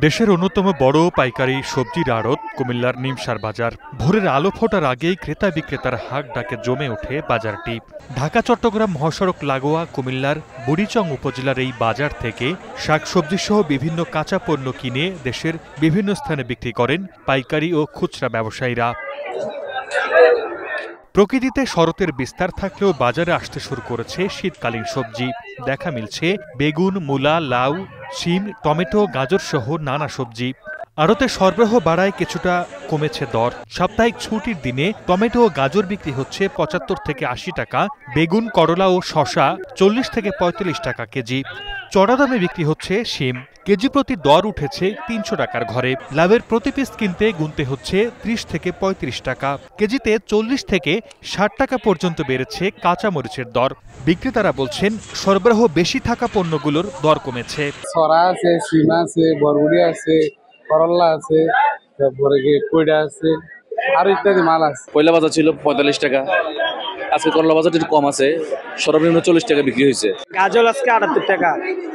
দেশের অন্যতম বড় পাইকারি সবজির আড়ত কুমিল্লার নিমসার বাজার। ভোরের আলো ফোটার আগেই ক্রেতা বিক্রেতার হাঁক ডাকে জমে ওঠে বাজারটি। ঢাকা চট্টগ্রাম মহাসড়ক লাগোয়া কুমিল্লার বুড়িচং উপজেলার এই বাজার থেকে শাকসবজি সহ বিভিন্ন কাঁচা পণ্য কিনে দেশের বিভিন্ন স্থানে বিক্রি করেন পাইকারি ও খুচরা ব্যবসায়ীরা। প্রকৃতিতে শরতের বিস্তার থাকলেও বাজারে আসতে শুরু করেছে শীতকালীন সবজি। দেখা মিলছে বেগুন, মূলা, লাউ, শিম, টমেটো, গাজর সহ নানা সবজি। আড়তে সরবরাহ বাড়ায় কিছুটা কমেছে দর। সাপ্তাহিক ছুটির দিনে টমেটো ও গাজর বিক্রি হচ্ছে ৭৫ থেকে ৮০ টাকা, বেগুন, করলা ও শসা ৪০ থেকে ৪৫ টাকা কেজি। চড়া দামে বিক্রি হচ্ছে শিম। কেজি প্রতি দর উঠেছে ৩০০ টাকার ঘরে। লাভের প্রতি পিস কিনতে গুনতে হচ্ছে ৩০ থেকে ৩৫ টাকা। কেজিতে ৪০ থেকে ৬০ টাকা পর্যন্ত বেড়েছে কাঁচামরিচের দর। বিক্রেতারা বলছেন সরবরাহ বেশি থাকা পণ্যগুলোর দর কমেছে। ছড়া আছে, শিম আছে, বরবটি আছে, করলা আছে, তারপরে কইডা আছে, আর ইত্যাদি মাল আছে। পয়লা বাজার ছিল ৪৫ টাকা, আজকে করলা বাজার একটু কম আছে, সর্বনিম্ন ৪০ টাকা বিক্রি হয়েছে। গাজর আজকে ৭৮ টাকা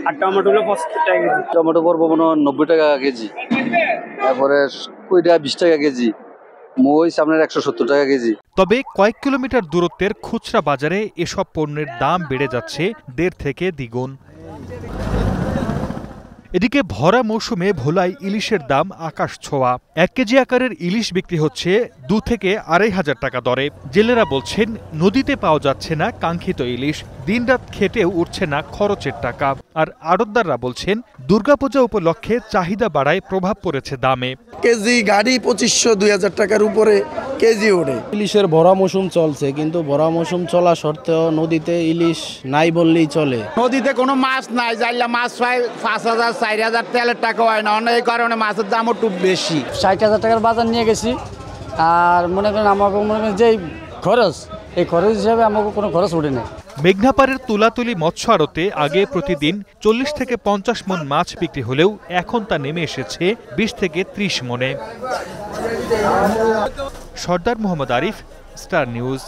আর টমেটো হলো ৭৫ টাকা কেজি। টমেটো পড়বো ৯০ টাকা কেজি, তারপরে কইডা ২০ টাকা কেজি, মই সামনের ১৭০ টাকা কেজি। তবে কয়েক কিলোমিটার দূরত্বের খুচরা বাজারে এসব পণ্যের দাম বেড়ে যাচ্ছে ১.৫ থেকে দ্বিগুণ। এদিকে ভরা মৌসুমে ভোলায় ইলিশের দাম আকাশ ছোঁয়া। ১ কেজি আকারের ইলিশ বিক্রি হচ্ছে ২ থেকে ২৫০০ টাকা দরে। জেলেরা বলছেন নদীতে পাওয়া যাচ্ছে না কাঙ্ক্ষিত ইলিশ, দিনরাত খেটেও উঠছে না খরচের টাকা। আর আড়তদাররা বলছেন দুর্গাপূজা উপলক্ষে চাহিদা বাড়ায় প্রভাব পড়েছে দামে। কেজি গাড়ি ২৫০০-২০০০ টাকার উপরে কেজি ওঠে। ইলিশের ভরা মৌসুম চলছে, কিন্তু ভরা মৌসুম চলা সত্ত্বেও নদীতে ইলিশ নাই বললেই চলে। নদীতে কোনো মাছ নাই, যাইলে মাছ পায় ৫,০০০ ৪,০০০ তেলের টাকা হয় না, এই কারণে মাছের দাম একটু বেশি। ৬০,০০০ টাকার বাজার নিয়ে গেছি। আর মনে করেন আমাকে যেই খরচ, এই খরচ হিসাবে আমাকে কোনো খরচ ওঠে না। মেঘনাপাড়ের তুলাতুলি মৎস্য আড়তে আগে প্রতিদিন ৪০ থেকে ৫০ মণ মাছ বিক্রি হলেও এখন তা নেমে এসেছে ২০ থেকে ৩০ মণে। সর্দার মোহাম্মদ আরিফ, স্টার নিউজ।